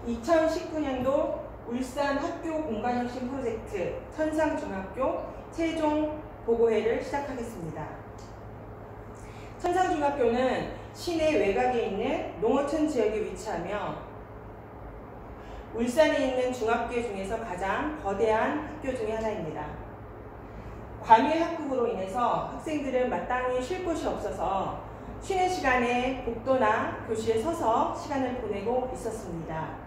2019년도 울산 학교 공간혁신 프로젝트 천상중학교 최종 보고회를 시작하겠습니다. 천상중학교는 시내 외곽에 있는 농어촌 지역에 위치하며 울산에 있는 중학교 중에서 가장 거대한 학교 중에 하나입니다. 과밀 학급으로 인해서 학생들은 마땅히 쉴 곳이 없어서 쉬는 시간에 복도나 교실에 서서 시간을 보내고 있었습니다.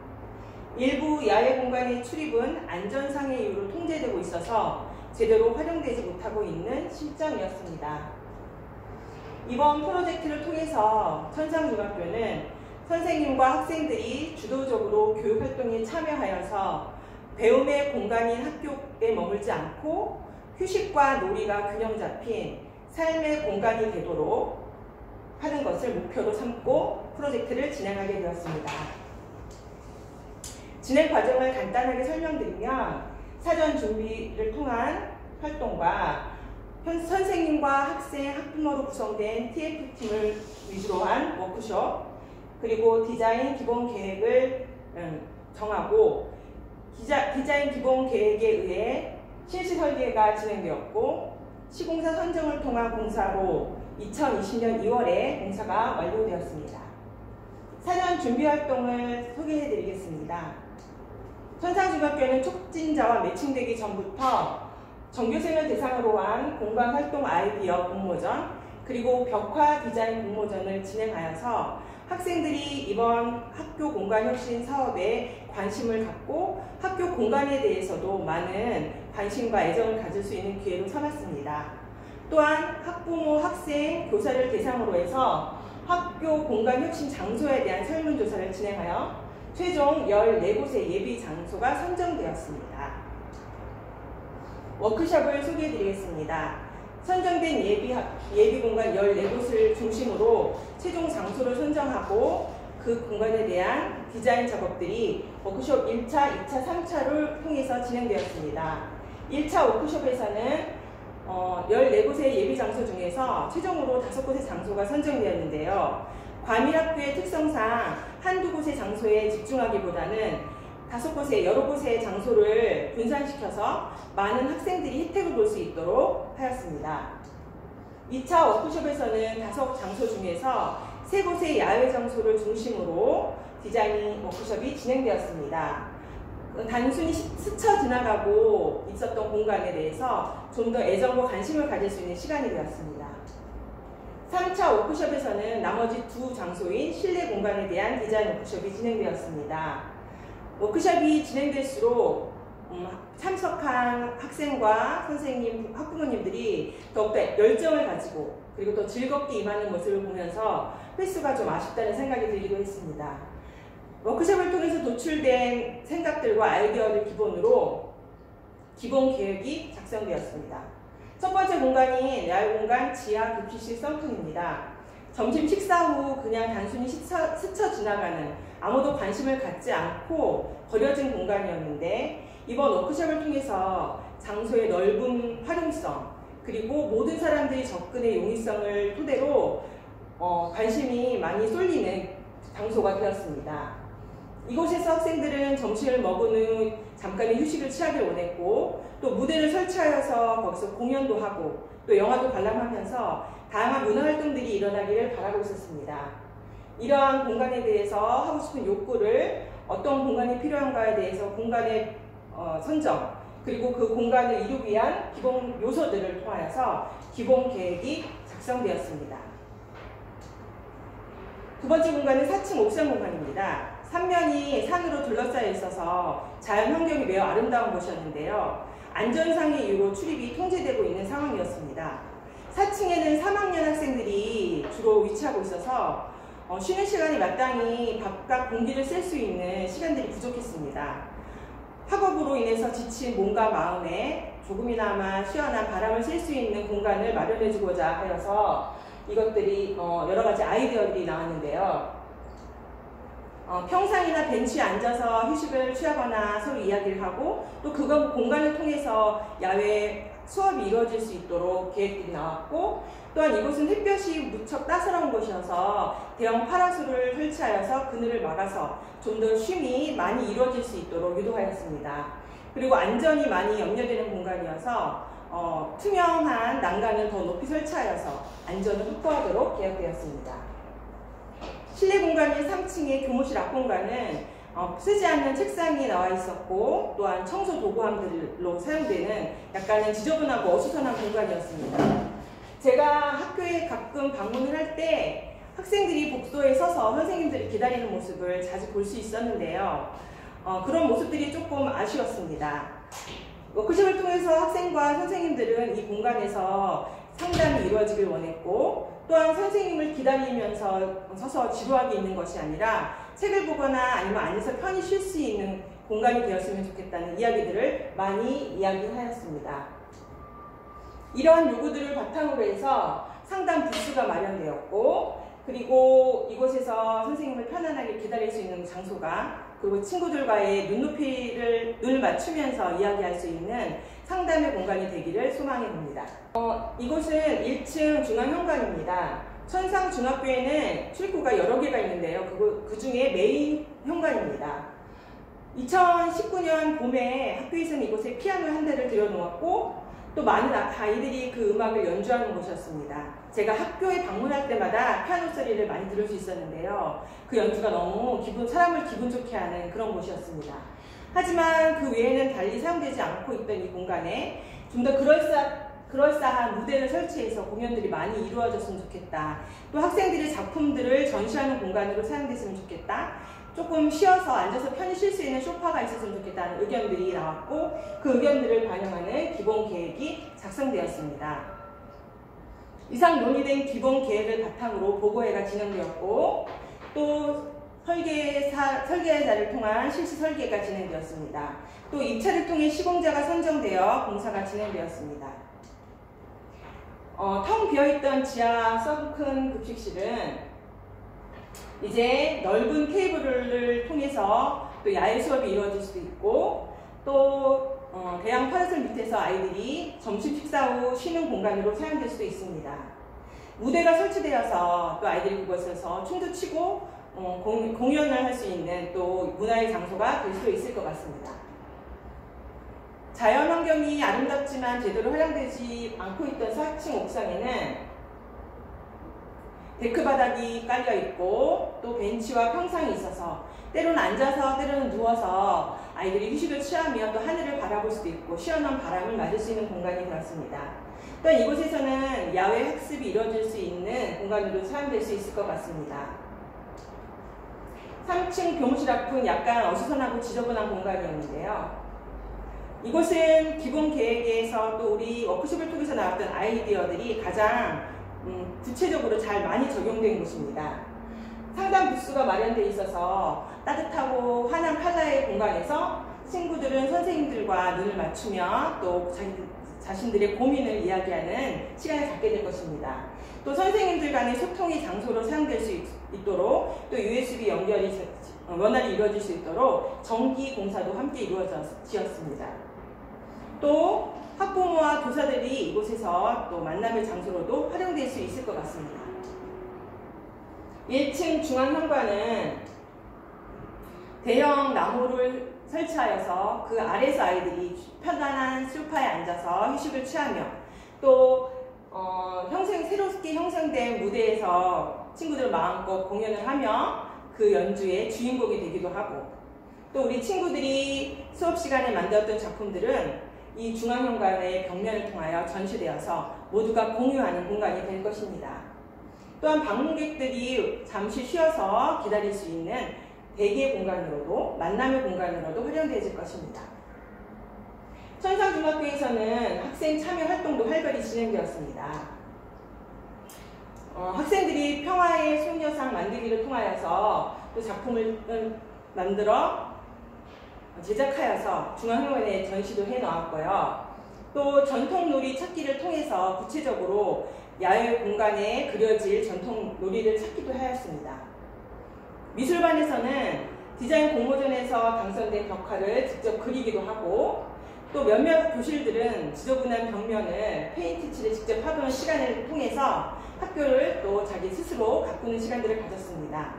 일부 야외 공간의 출입은 안전상의 이유로 통제되고 있어서 제대로 활용되지 못하고 있는 실정이었습니다. 이번 프로젝트를 통해서 천상중학교는 선생님과 학생들이 주도적으로 교육활동에 참여하여서 배움의 공간인 학교에 머물지 않고 휴식과 놀이가 균형 잡힌 삶의 공간이 되도록 하는 것을 목표로 삼고 프로젝트를 진행하게 되었습니다. 진행 과정을 간단하게 설명드리면 사전 준비를 통한 활동과 선생님과 학생, 학부모로 구성된 TF팀을 위주로 한 워크숍, 그리고 디자인 기본 계획을 정하고 디자인 기본 계획에 의해 실시 설계가 진행되었고 시공사 선정을 통한 공사로 2020년 2월에 공사가 완료되었습니다. 사전 준비 활동을 소개해 드리겠습니다. 천상중학교는 촉진자와 매칭되기 전부터 전교생을 대상으로 한 공간활동 아이디어 공모전 그리고 벽화 디자인 공모전을 진행하여서 학생들이 이번 학교 공간혁신 사업에 관심을 갖고 학교 공간에 대해서도 많은 관심과 애정을 가질 수 있는 기회로 삼았습니다. 또한 학부모, 학생, 교사를 대상으로 해서 학교 공간혁신 장소에 대한 설문조사를 진행하여 최종 14곳의 예비 장소가 선정되었습니다. 워크숍을 소개해드리겠습니다. 선정된 예비 공간 14곳을 중심으로 최종 장소를 선정하고 그 공간에 대한 디자인 작업들이 워크숍 1차, 2차, 3차를 통해서 진행되었습니다. 1차 워크숍에서는 14곳의 예비 장소 중에서 최종으로 5곳의 장소가 선정되었는데요. 과밀학교의 특성상 한두 곳의 장소에 집중하기보다는 5곳의 여러 곳의 장소를 분산시켜서 많은 학생들이 혜택을 볼 수 있도록 하였습니다. 2차 워크숍에서는 5장소 중에서 3곳의 야외 장소를 중심으로 디자인 워크숍이 진행되었습니다. 단순히 스쳐 지나가고 있었던 공간에 대해서 좀 더 애정과 관심을 가질 수 있는 시간이 되었습니다. 3차 워크숍에서는 나머지 2장소인 실내 공간에 대한 디자인 워크숍이 진행되었습니다. 워크숍이 진행될수록 참석한 학생과 선생님, 학부모님들이 더욱더 열정을 가지고 그리고 더 즐겁게 임하는 모습을 보면서 횟수가 좀 아쉽다는 생각이 들기도 했습니다. 워크숍을 통해서 도출된 생각들과 아이디어를 기본으로 기본 계획이 작성되었습니다. 첫 번째 공간인 야외 공간 지하 급식실 썬팅입니다. 점심 식사 후 그냥 단순히 스쳐 지나가는 아무도 관심을 갖지 않고 버려진 공간이었는데 이번 워크숍을 통해서 장소의 넓은 활용성 그리고 모든 사람들이 접근의 용이성을 토대로 관심이 많이 쏠리는 장소가 되었습니다. 이곳에서 학생들은 점심을 먹은 후 잠깐의 휴식을 취하길 원했고 또 무대를 설치하여서 거기서 공연도 하고 또 영화도 관람하면서 다양한 문화활동들이 일어나기를 바라고 있었습니다. 이러한 공간에 대해서 하고 싶은 욕구를 어떤 공간이 필요한가에 대해서 공간의 선정 그리고 그 공간을 이루기 위한 기본 요소들을 통하여서 기본 계획이 작성되었습니다. 두 번째 공간은 4층 옥상 공간입니다. 3면이 산으로 둘러싸여 있어서 자연 환경이 매우 아름다운 곳이었는데요. 안전상의 이유로 출입이 통제되고 있는 상황이었습니다. 4층에는 3학년 학생들이 주로 위치하고 있어서 쉬는 시간에 마땅히 바깥 공기를 쐴 수 있는 시간들이 부족했습니다. 학업으로 인해서 지친 몸과 마음에 조금이나마 시원한 바람을 쐴 수 있는 공간을 마련해주고자 하여서 이것들이 여러 가지 아이디어들이 나왔는데요. 평상이나 벤치에 앉아서 휴식을 취하거나 서로 이야기를 하고 또 그거 공간을 통해서 야외 수업이 이루어질 수 있도록 계획들이 나왔고 또한 이곳은 햇볕이 무척 따스러운 곳이어서 대형 파라솔을 설치하여서 그늘을 막아서 좀 더 쉼이 많이 이루어질 수 있도록 유도하였습니다. 그리고 안전이 많이 염려되는 공간이어서 투명한 난간을 더 높이 설치하여서 안전을 확보하도록 계획되었습니다. 실내 공간인 3층의 교무실 앞공간은 쓰지 않는 책상이 나와 있었고 또한 청소 도구함들로 사용되는 약간은 지저분하고 어수선한 공간이었습니다. 제가 학교에 가끔 방문을 할 때 학생들이 복도에 서서 선생님들이 기다리는 모습을 자주 볼 수 있었는데요. 그런 모습들이 조금 아쉬웠습니다. 워크숍을 통해서 학생과 선생님들은 이 공간에서 상담이 이루어지길 원했고 또한 선생님을 기다리면서 서서 지루하게 있는 것이 아니라 책을 보거나 아니면 앉아서 편히 쉴 수 있는 공간이 되었으면 좋겠다는 이야기들을 많이 이야기하였습니다. 이러한 요구들을 바탕으로 해서 상담 부스가 마련되었고 그리고 이곳에서 선생님을 편안하게 기다릴 수 있는 장소가 그리고 친구들과의 눈을 맞추면서 이야기할 수 있는 상담의 공간이 되기를 소망해 봅니다. 이곳은 1층 중앙현관입니다. 천상중학교에는 출입구가 여러 개가 있는데요. 그 중에 메인 현관입니다. 2019년 봄에 학교에서는 이곳에 피아노 한 대를 들여놓았고 또 많은 아이들이 그 음악을 연주하는 곳이었습니다. 제가 학교에 방문할 때마다 피아노 소리를 많이 들을 수 있었는데요. 그 연주가 너무 사람을 기분 좋게 하는 그런 곳이었습니다. 하지만 그 외에는 달리 사용되지 않고 있던 이 공간에 좀 더 그럴싸한 무대를 설치해서 공연들이 많이 이루어졌으면 좋겠다. 또 학생들의 작품들을 전시하는 공간으로 사용됐으면 좋겠다. 조금 쉬어서 앉아서 편히 쉴 수 있는 소파가 있었으면 좋겠다는 의견들이 나왔고 그 의견들을 반영하는 기본 계획이 작성되었습니다. 이상 논의된 기본 계획을 바탕으로 보고회가 진행되었고 또 설계자를 통한 실시 설계가 진행되었습니다. 또 입찰을 통해 시공자가 선정되어 공사가 진행되었습니다. 텅 비어있던 지하 서브큰 급식실은 이제 넓은 테이블을 통해서 또 야외 수업이 이루어질 수도 있고 또 대형 파라솔 밑에서 아이들이 점심 식사 후 쉬는 공간으로 사용될 수도 있습니다. 무대가 설치되어서 또 아이들이 그곳에서 춤도 추고 공연을 할 수 있는 또 문화의 장소가 될 수도 있을 것 같습니다. 자연 환경이 아름답지만 제대로 활용되지 않고 있던 4층 옥상에는 데크 바닥이 깔려 있고 또 벤치와 평상이 있어서 때로는 앉아서 때로는 누워서 아이들이 휴식을 취하며 또 하늘을 바라볼 수도 있고 시원한 바람을 맞을 수 있는 공간이 되었습니다. 또한 이곳에서는 야외 학습이 이루어질 수 있는 공간으로 사용될 수 있을 것 같습니다. 3층 교무실 앞은 약간 어수선하고 지저분한 공간이었는데요. 이곳은 기본 계획에서 또 우리 워크숍을 통해서 나왔던 아이디어들이 가장 구체적으로 잘 많이 적용된 곳입니다. 상담 부스가 마련되어 있어서 따뜻하고 환한 컬러의 공간에서 친구들은 선생님들과 눈을 맞추며 또 자신들의 고민을 이야기하는 시간을 갖게 될 것입니다. 또 선생님들 간의 소통의 장소로 사용될 수 있도록 또 USB 연결이 원활히 이루어질 수 있도록 전기 공사도 함께 이루어졌습니다. 또 학부모와 교사들이 이곳에서 또 만남의 장소로도 활용될 수 있을 것 같습니다. 1층 중앙현관은 대형 나무를 설치하여서 그 아래에서 아이들이 편안한 소파에 앉아서 휴식을 취하며 또 새롭게 형성된 무대에서 친구들 마음껏 공연을 하며 그 연주의 주인공이 되기도 하고 또 우리 친구들이 수업 시간에 만들었던 작품들은 이 중앙현관의 벽면을 통하여 전시되어서 모두가 공유하는 공간이 될 것입니다. 또한 방문객들이 잠시 쉬어서 기다릴 수 있는 대기의 공간으로도 만남의 공간으로도 활용되어질 것입니다. 천상중학교에서는 학생 참여 활동도 활발히 진행되었습니다. 학생들이 평화의 소녀상 만들기를 통하여서 또 작품을 만들어 제작하여서 중앙현관에 전시도 해놓았고요. 또 전통놀이 찾기를 통해서 구체적으로 야외 공간에 그려질 전통놀이를 찾기도 하였습니다. 미술반에서는 디자인 공모전에서 당선된 벽화를 직접 그리기도 하고, 또 몇몇 교실들은 지저분한 벽면을 페인트 칠을 직접 해보는 시간을 통해서 학교를 또 자기 스스로 가꾸는 시간들을 가졌습니다.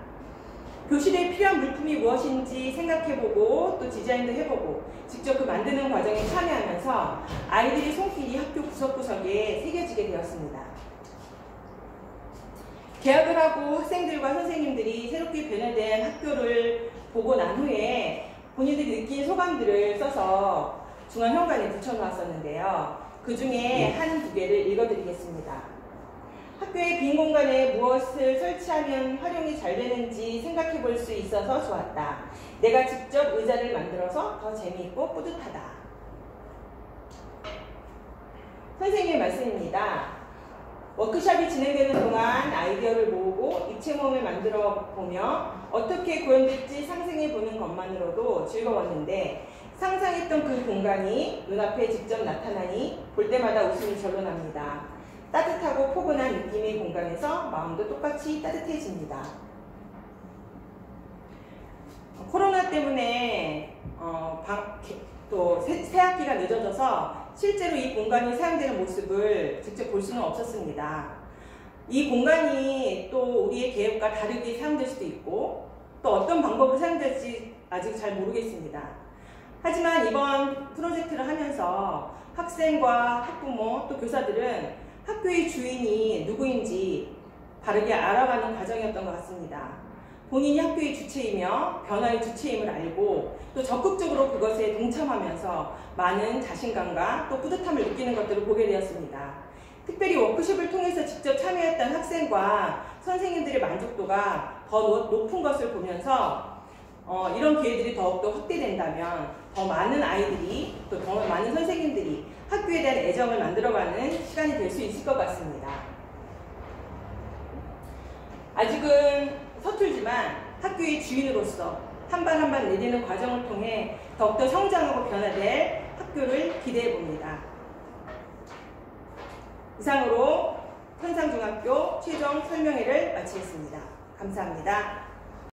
교실에 필요한 물품이 무엇인지 생각해보고 또 디자인도 해보고 직접 그 만드는 과정에 참여하면서 아이들이 손길이 학교 구석구석에 새겨지게 되었습니다. 개학을 하고 학생들과 선생님들이 새롭게 변화된 학교를 보고 난 후에 본인들이 느낀 소감들을 써서 중앙현관에 붙여놓았었는데요. 그 중에 한 2개를 읽어드리겠습니다. 학교의 빈 공간에 무엇을 설치하면 활용이 잘 되는지 생각해 볼 수 있어서 좋았다. 내가 직접 의자를 만들어서 더 재미있고 뿌듯하다. 선생님의 말씀입니다. 워크숍이 진행되는 동안 아이디어를 모으고 입체모험을 만들어 보며 어떻게 구현될지 상상해 보는 것만으로도 즐거웠는데 상상했던 그 공간이 눈앞에 직접 나타나니 볼 때마다 웃음이 절로 납니다. 따뜻하고 포근한 느낌의 공간에서 마음도 똑같이 따뜻해집니다. 코로나 때문에 또 새 학기가 늦어져서 실제로 이 공간이 사용되는 모습을 직접 볼 수는 없었습니다. 이 공간이 또 우리의 계획과 다르게 사용될 수도 있고 또 어떤 방법으로 사용될지 아직 잘 모르겠습니다. 하지만 이번 프로젝트를 하면서 학생과 학부모 또 교사들은 학교의 주인이 누구인지 바르게 알아가는 과정이었던 것 같습니다. 본인이 학교의 주체이며 변화의 주체임을 알고 또 적극적으로 그것에 동참하면서 많은 자신감과 또 뿌듯함을 느끼는 것들을 보게 되었습니다. 특별히 워크숍을 통해서 직접 참여했던 학생과 선생님들의 만족도가 더 높은 것을 보면서 이런 기회들이 더욱더 확대된다면 더 많은 아이들이 또 더 많은 선생님들이 학교에 대한 애정을 만들어가는 시간이 될 수 있을 것 같습니다. 아직은 서툴지만 학교의 주인으로서 한 발 한 발 내딛는 과정을 통해 더욱더 성장하고 변화될 학교를 기대해 봅니다. 이상으로 현상중학교 최종 설명회를 마치겠습니다. 감사합니다.